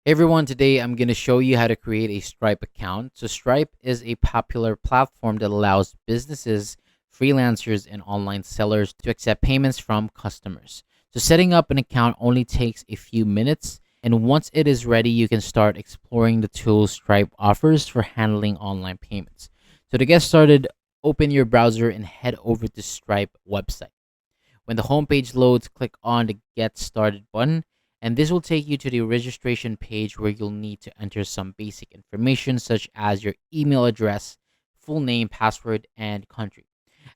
Hey everyone, today I'm going to show you how to create a Stripe account. So Stripe is a popular platform that allows businesses, freelancers, and online sellers to accept payments from customers. So setting up an account only takes a few minutes, and once it is ready, you can start exploring the tools Stripe offers for handling online payments. So to get started, open your browser and head over to Stripe website. When the homepage loads, click on the Get Started button, and this will take you to the registration page where you'll need to enter some basic information such as your email address, full name, password, and country.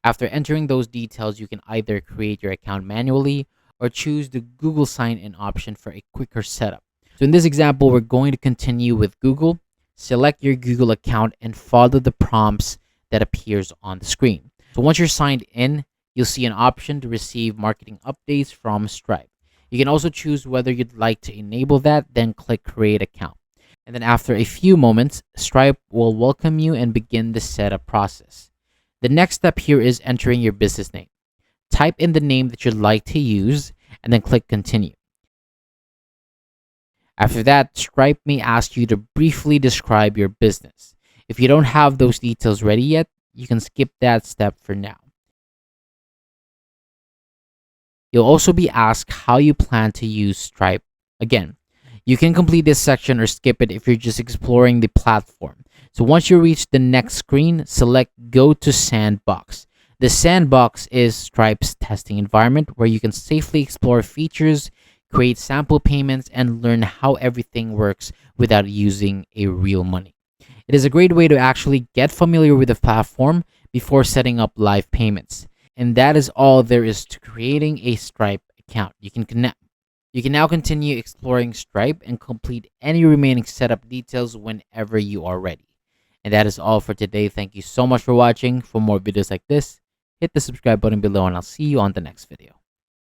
After entering those details, you can either create your account manually or choose the Google sign in option for a quicker setup. So in this example, we're going to continue with Google. Select your Google account and follow the prompts that appears on the screen. So once you're signed in, you'll see an option to receive marketing updates from Stripe. You can also choose whether you'd like to enable that, then click Create Account. And then after a few moments, Stripe will welcome you and begin the setup process. The next step here is entering your business name. Type in the name that you'd like to use and then click Continue. After that, Stripe may ask you to briefly describe your business. If you don't have those details ready yet, you can skip that step for now. You'll also be asked how you plan to use Stripe. Again, you can complete this section or skip it if you're just exploring the platform. So once you reach the next screen, select Go to Sandbox. The Sandbox is Stripe's testing environment where you can safely explore features, create sample payments, and learn how everything works without using a real money. It is a great way to actually get familiar with the platform before setting up live payments. And that is all there is to creating a Stripe account. You can now continue exploring Stripe and complete any remaining setup details whenever you are ready. And that is all for today. Thank you so much for watching. For more videos like this, hit the subscribe button below and I'll see you on the next video.